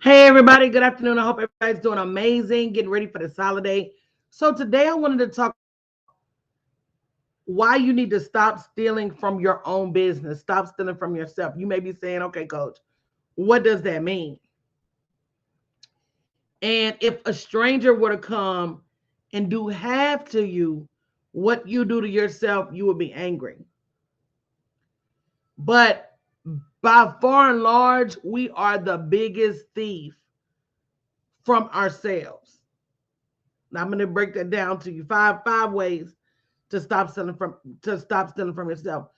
Hey everybody, good afternoon. I hope everybody's doing amazing, getting ready for this holiday. So today I wanted to talk why you need to stop stealing from your own business, stop stealing from yourself. You may be saying, okay, coach, what does that mean? And if a stranger were to come and do half to you what you do to yourself, you would be angry. But by far and large, we are the biggest thief from ourselves. Now I'm going to break that down to you. Five ways to stop stealing from yourself.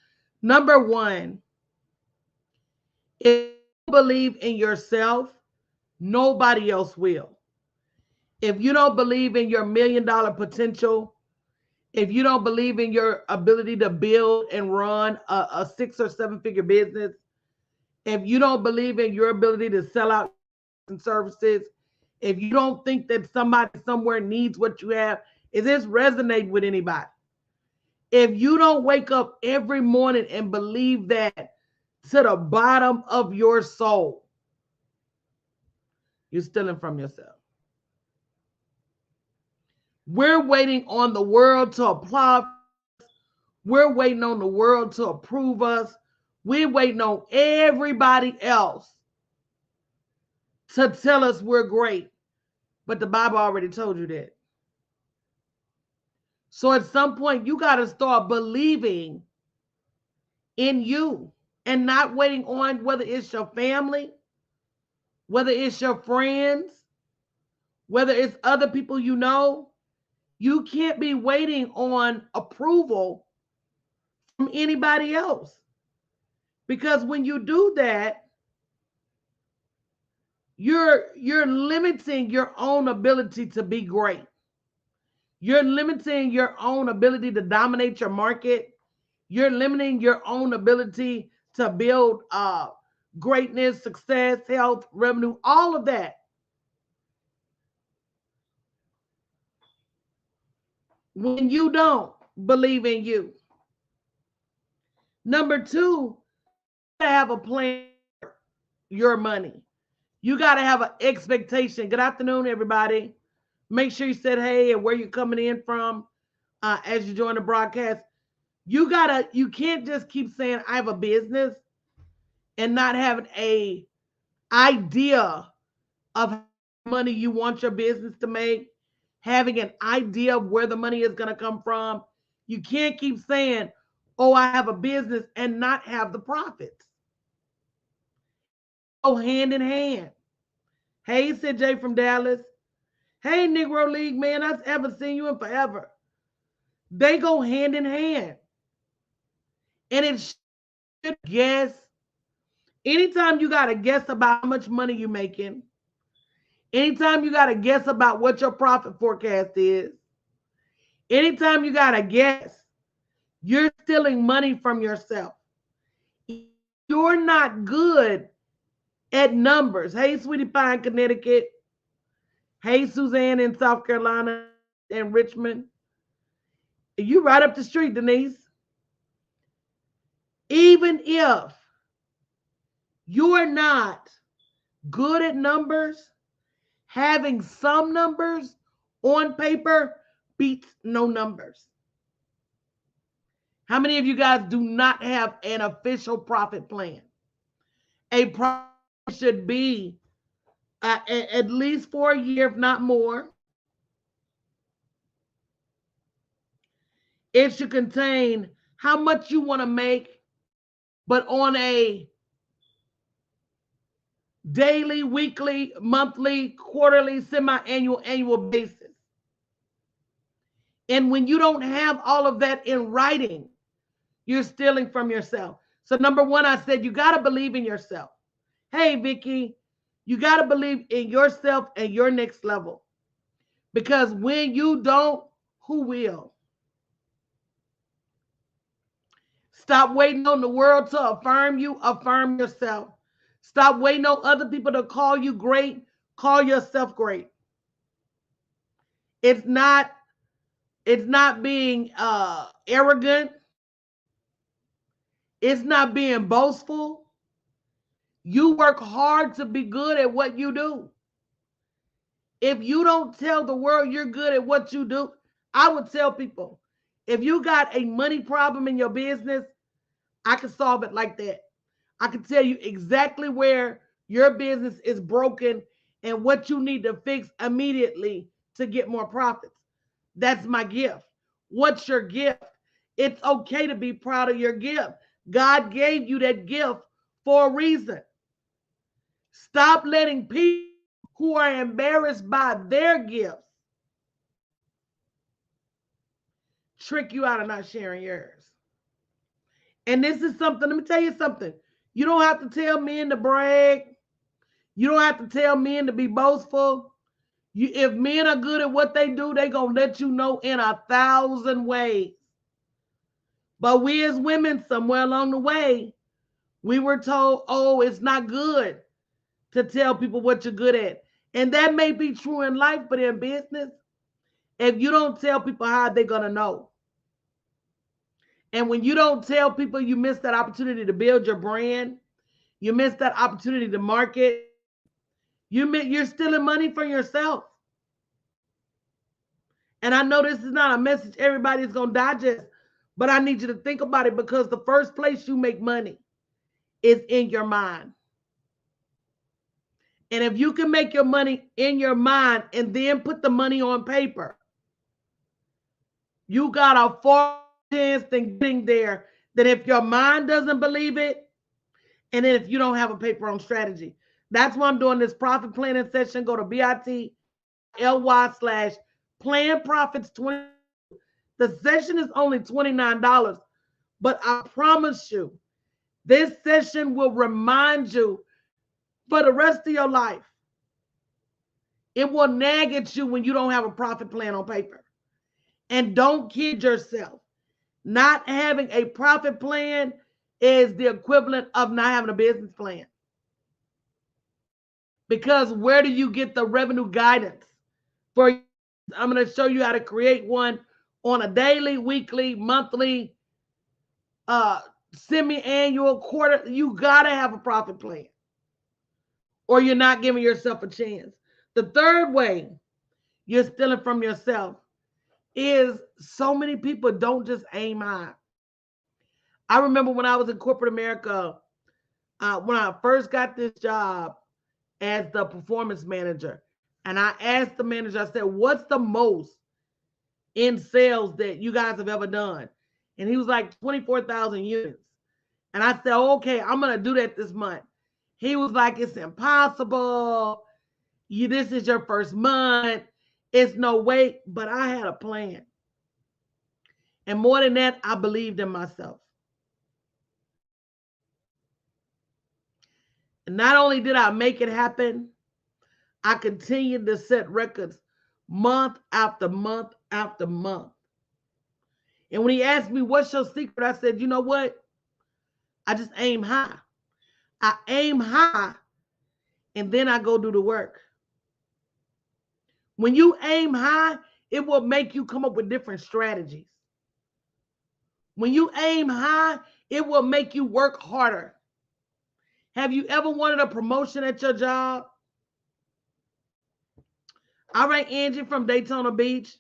Number one, if you don't believe in yourself, nobody else will. If you don't believe in your $1 million potential, if you don't believe in your ability to build and run a 6 or 7 figure business, if you don't believe in your ability to sell out and services, if you don't think that somebody somewhere needs what you have, is this resonate with anybody? If you don't wake up every morning and believe that to the bottom of your soul, you're stealing from yourself. We're waiting on the world to applaud. We're waiting on the world to approve us. We're waiting on everybody else to tell us we're great. But the Bible already told you that. So at some point, you got to start believing in you and not waiting on whether it's your family, whether it's your friends, whether it's other people you know. You can't be waiting on approval from anybody else. Because when you do that, you're limiting your own ability to be great. You're limiting your own ability to dominate your market. You're limiting your own ability to build greatness, success, health, revenue, all of that when you don't believe in you. Number two, you gotta have a plan for your money. You gotta have an expectation. Good afternoon, everybody. Make sure you said hey and where you're coming in from as you join the broadcast. You can't just keep saying I have a business and not having a idea of money you want your business to make, having an idea of where the money is going to come from. You can't keep saying, "Oh, I have a business," and not have the profits. Go hand in hand. Hey, Sid J from Dallas. Hey, Negro League man, I haven't seen you in forever. They go hand in hand, and it should guess. Anytime you got to guess about how much money you're making, anytime you got to guess about what your profit forecast is, anytime you got to guess, you're stealing money from yourself. You're not good at numbers. Hey, Sweetie Pie in Connecticut. Hey, Suzanne in South Carolina and Richmond. You right up the street, Denise. Even if you're not good at numbers, having some numbers on paper beats no numbers. How many of you guys do not have an official profit plan? A profit should be at least for a year, if not more. It should contain how much you want to make, but on a daily, weekly, monthly, quarterly, semi-annual, annual basis. And when you don't have all of that in writing, you're stealing from yourself. So number one, I said you got to believe in yourself. Hey, Vicky, you got to believe in yourself and your next level. Because when you don't, who will? Stop waiting on the world to affirm you, affirm yourself. Stop waiting on other people to call you great, call yourself great. It's not it's not being arrogant, it's not being boastful. You work hard to be good at what you do. If you don't tell the world you're good at what you do, I would tell people, if you got a money problem in your business, I can solve it like that. I can tell you exactly where your business is broken and what you need to fix immediately to get more profits. That's my gift. What's your gift? It's okay to be proud of your gift. God gave you that gift for a reason. Stop letting people who are embarrassed by their gifts trick you out of not sharing yours. And this is something, let me tell you something. You don't have to tell men to brag. You don't have to tell men to be boastful. If men are good at what they do, they're going to let you know in 1,000 ways. But we as women, somewhere along the way, we were told, oh, it's not good to tell people what you're good at. And that may be true in life, but in business, if you don't tell people how they're going to know. And when you don't tell people, you miss that opportunity to build your brand. You miss that opportunity to market. You're stealing money from yourself. And I know this is not a message everybody's going to digest, but I need you to think about it, because the first place you make money is in your mind. And if you can make your money in your mind and then put the money on paper, you got a far chance than getting there than if your mind doesn't believe it, and then if you don't have a paper on strategy. That's why I'm doing this profit planning session. Go to bit.ly/plan profits 20. The session is only $29, but I promise you, this session will remind you for the rest of your life. It will nag at you when you don't have a profit plan on paper. And don't kid yourself. Not having a profit plan is the equivalent of not having a business plan. Because where do you get the revenue guidance for? I'm going to show you how to create one on a daily, weekly, monthly, semi-annual, quarter. You got to have a profit plan, or you're not giving yourself a chance. The third way you're stealing from yourself is so many people don't just aim high. I remember when I was in corporate America, when I first got this job as the performance manager, and I asked the manager, I said, what's the most in sales that you guys have ever done? And he was like, 24,000 units. And I said, okay, I'm going to do that this month. He was like, it's impossible. This is your first month. It's no way. But I had a plan. And more than that, I believed in myself. And not only did I make it happen, I continued to set records month after month after month. And when he asked me, what's your secret? I said, you know what? I just aim high. I aim high, and then I go do the work. When you aim high, it will make you come up with different strategies. When you aim high, it will make you work harder. Have you ever wanted a promotion at your job? All right, Angie from Daytona Beach.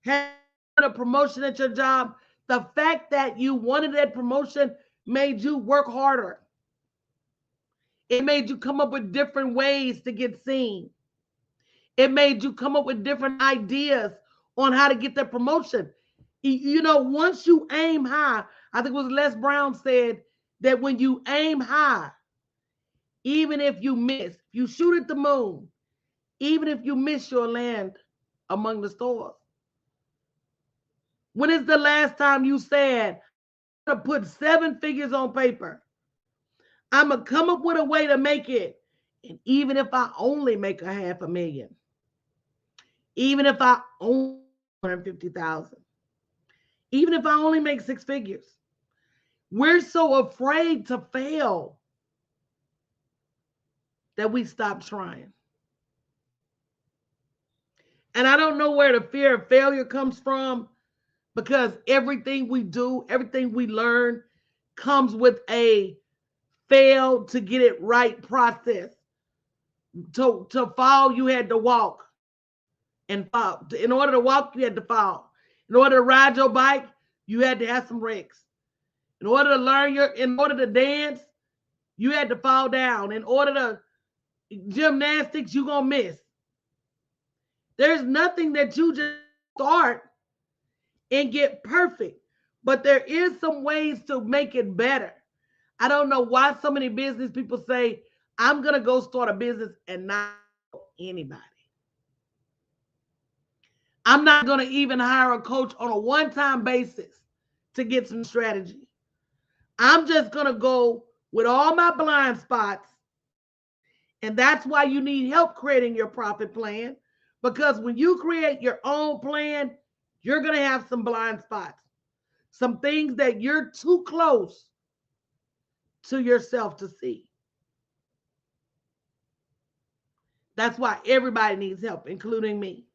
Have you wanted a promotion at your job? The fact that you wanted that promotion made you work harder. It made you come up with different ways to get seen. It made you come up with different ideas on how to get that promotion. You know, once you aim high, I think it was Les Brown said that when you aim high, even if you miss, you shoot at the moon, even if you miss, you'll land among the stars. When is the last time you said, I'm going to put 7 figures on paper? I'm going to come up with a way to make it. And even if I only make $500,000, even if I only 150,000, even if I only make 6 figures, we're so afraid to fail that we stop trying. And I don't know where the fear of failure comes from, because everything we do, everything we learn comes with a failed to get it right process. To fall, you had to walk and fall. In order to walk, you had to fall. In order to ride your bike, you had to have some wrecks. In order to dance, you had to fall down. In order to gymnastics, you gonna miss. There's nothing that you just start and get perfect, but there is some ways to make it better. I don't know why so many business people say, I'm gonna go start a business and not anybody. I'm not gonna even hire a coach on a one-time basis to get some strategy. I'm just gonna go with all my blind spots. And that's why you need help creating your profit plan. Because when you create your own plan, you're going to have some blind spots, some things that you're too close to yourself to see. That's why everybody needs help, including me.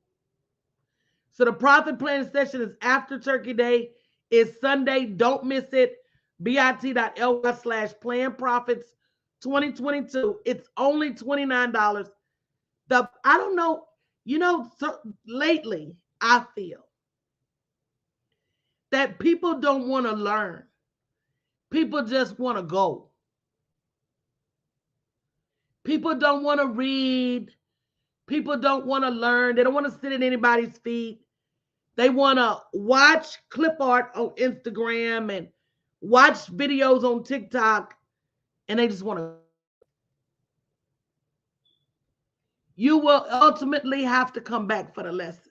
So the profit planning session is after Turkey Day. It's Sunday. Don't miss it. bit.ly/plan profits 2022. It's only $29. I don't know, so lately I feel that people don't want to learn. People just want to go. People don't want to read. People don't want to learn. They don't want to sit at anybody's feet. They want to watch clip art on Instagram and watch videos on TikTok, and they just want to. You will ultimately have to come back for the lesson.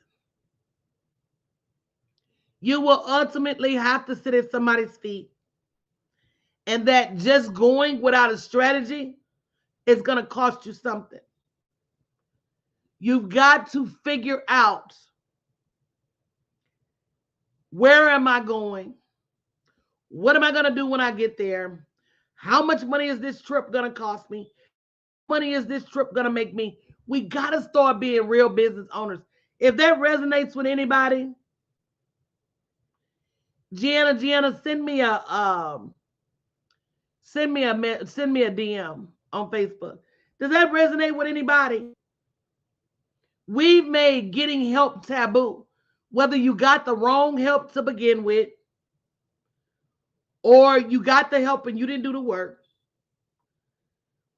You will ultimately have to sit at somebody's feet. And that just going without a strategy is going to cost you something. You've got to figure out, where am I going? What am I going to do when I get there? How much money is this trip going to cost me? How much money is this trip going to make me? We got to start being real business owners. If that resonates with anybody, Gianna, send me a DM on Facebook. Does that resonate with anybody? We've made getting help taboo. Whether you got the wrong help to begin with, or you got the help and you didn't do the work.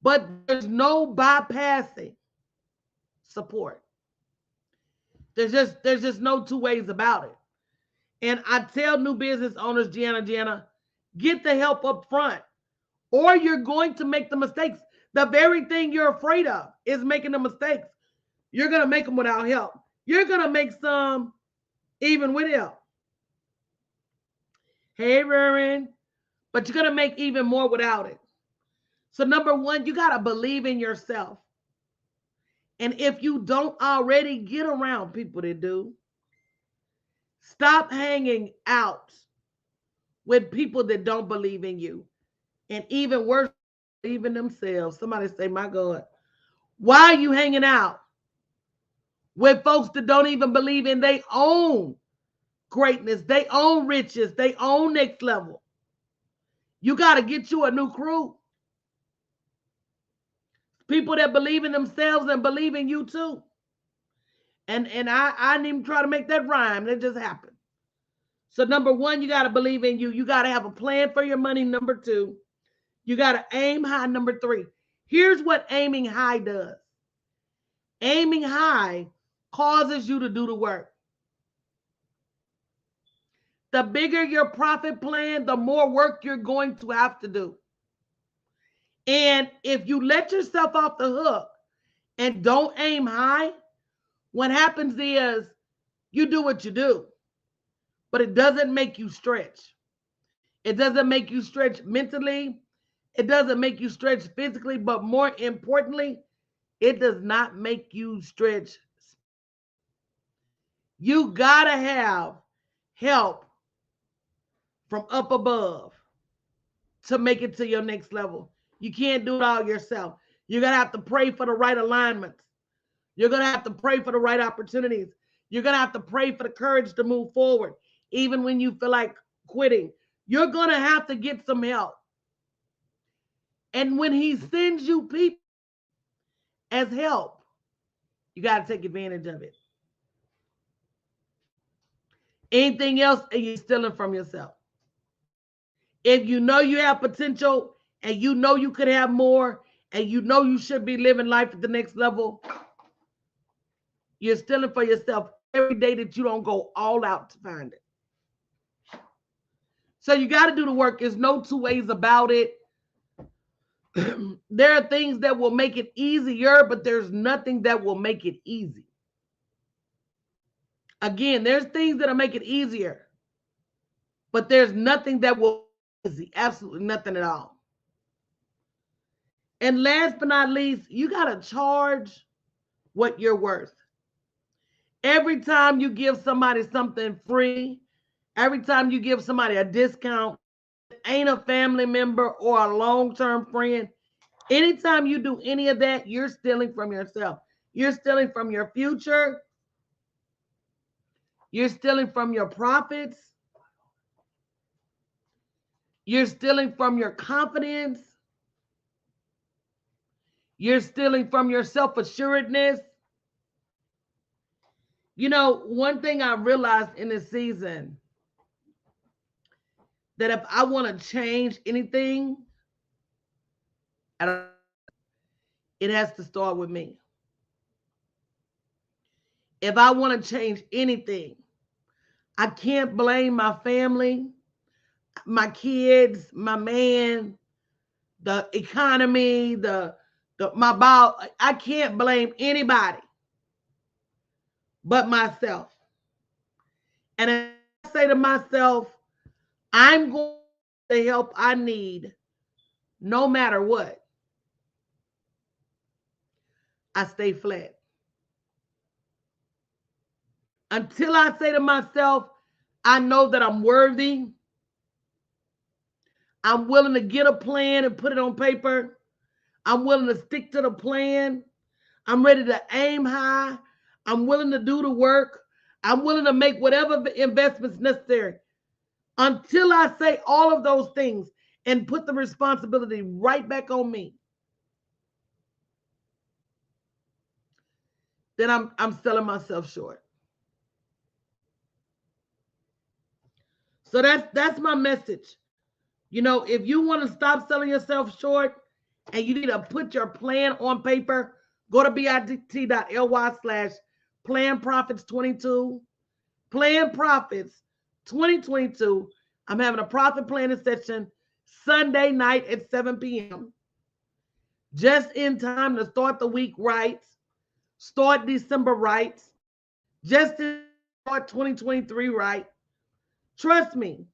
But there's no bypassing support. There's just no two ways about it. And I tell new business owners, Gianna, get the help up front, or you're going to make the mistakes. The very thing you're afraid of is making the mistakes. You're going to make them without help. You're going to make some even with help. Hey, Rarin. But you're going to make even more without it. So number one, you got to believe in yourself. And if you don't already, get around people that do. Stop hanging out with people that don't believe in you. And even worse, even themselves. Somebody say, my God, why are you hanging out with folks that don't even believe in their own greatness, their own riches, their own next level? You got to get you a new crew. People that believe in themselves and believe in you too. And I didn't even try to make that rhyme. It just happened. So number one, you got to believe in you. You got to have a plan for your money. Number two, you got to aim high. Number three, here's what aiming high does. Aiming high causes you to do the work. The bigger your profit plan, the more work you're going to have to do. And if you let yourself off the hook and don't aim high, what happens is you do what you do, but it doesn't make you stretch. It doesn't make you stretch mentally. It doesn't make you stretch physically, but more importantly, it does not make you stretch. You gotta have help from up above to make it to your next level. You can't do it all yourself. You're going to have to pray for the right alignments. You're going to have to pray for the right opportunities. You're going to have to pray for the courage to move forward, even when you feel like quitting. You're going to have to get some help. And when he sends you people as help, you got to take advantage of it. Anything else, and you're stealing from yourself. If you know you have potential and you know you could have more and you know you should be living life at the next level, you're stealing for yourself every day that you don't go all out to find it. So you got to do the work. There's no two ways about it. There are things that will make it easier, but there's nothing that will make it easy. Again, there's things that'll make it easier, but there's nothing that will be easy. Absolutely nothing at all. And last but not least, you got to charge what you're worth. Every time you give somebody something free, every time you give somebody a discount, ain't a family member or a long-term friend, anytime you do any of that, you're stealing from yourself. You're stealing from your future. You're stealing from your profits. You're stealing from your confidence. You're stealing from your self-assuredness. You know, one thing I realized in this season, that if I want to change anything, it has to start with me. If I want to change anything, I can't blame my family, my kids, my man, the economy, my boss. I can't blame anybody but myself. And I say to myself, I'm going to get the help I need no matter what. I stay flat. Until I say to myself, I know that I'm worthy. I'm willing to get a plan and put it on paper. I'm willing to stick to the plan. I'm ready to aim high. I'm willing to do the work. I'm willing to make whatever investments necessary. Until I say all of those things and put the responsibility right back on me, then I'm selling myself short. So that's my message. You know, if you want to stop selling yourself short and you need to put your plan on paper, go to bit.ly/planprofits22. Plan Profits 2022. I'm having a profit planning session Sunday night at 7 p.m. Just in time to start the week right, start December right, just to start 2023 right. Trust me,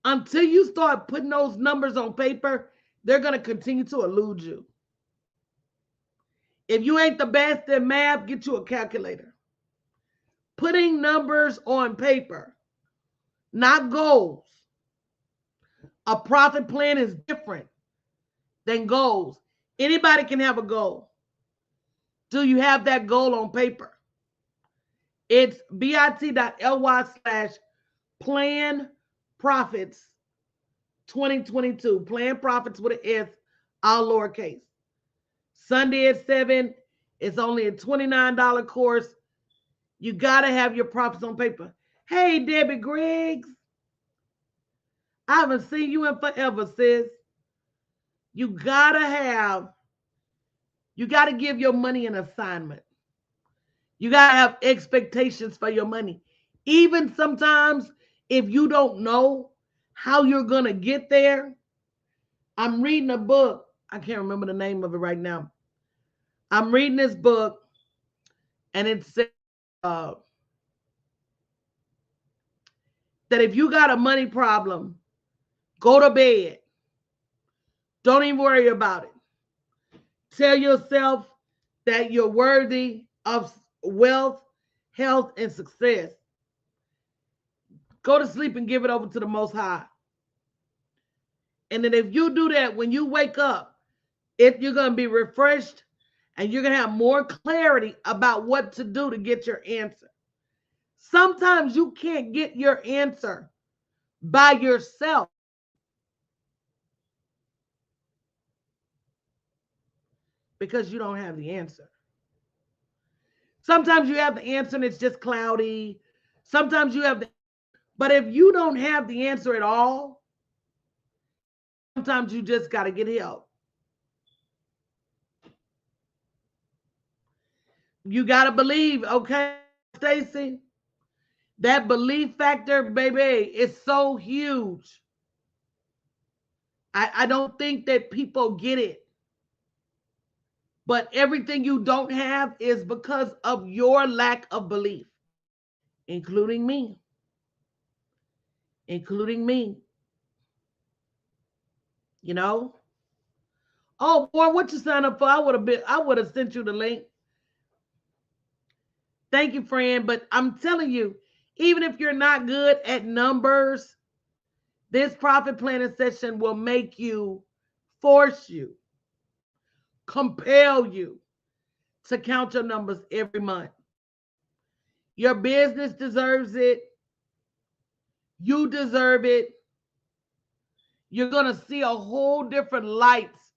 until you start putting those numbers on paper, they're going to continue to elude you. If you ain't the best at math, get you a calculator. Putting numbers on paper, not goals. A profit plan is different than goals. Anybody can have a goal. Do you have that goal on paper? It's bit.ly/planprofits2022. Plan Profits with an S, all lowercase. Sunday at 7. It's only a $29 course. You got to have your profits on paper. Hey, Debbie Griggs. I haven't seen you in forever, sis. You got to give your money an assignment. You got to have expectations for your money. Even sometimes if you don't know how you're going to get there. I'm reading a book. I can't remember the name of it right now. I'm reading this book and it says that if you got a money problem, go to bed. Don't even worry about it. Tell yourself that you're worthy of wealth, health, and success. Go to sleep and give it over to the Most High. And then if you do that, when you wake up, you're going to be refreshed and you're going to have more clarity about what to do to get your answer. Sometimes you can't get your answer by yourself. because you don't have the answer. Sometimes you have the answer and it's just cloudy. Sometimes you have the, but if you don't have the answer at all, sometimes you just got to get help. You got to believe, okay, Stacy? That belief factor, baby, is so huge. I don't think that people get it. But everything you don't have is because of your lack of belief, including me. Including me. You know? Oh, boy, what you signed up for? I would have sent you the link. Thank you, friend. But I'm telling you, even if you're not good at numbers, this profit planning session will make you, force you, compel you to count your numbers every month. Your business deserves it. You deserve it. You're going to see a whole different lights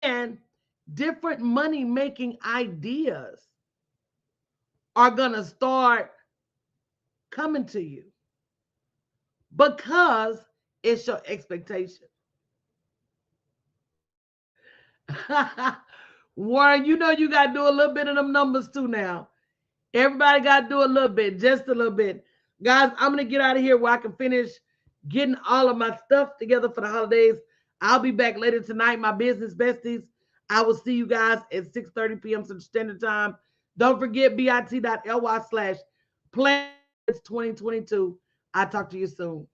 and different money making ideas are going to start coming to you because it's your expectation. Warren, you know you got to do a little bit of them numbers too now. Everybody got to do a little bit, just a little bit. Guys, I'm going to get out of here where I can finish getting all of my stuff together for the holidays. I'll be back later tonight, my business besties. I will see you guys at 6:30 p.m. Central Standard Time. Don't forget bit.ly/plans2022. I'll talk to you soon.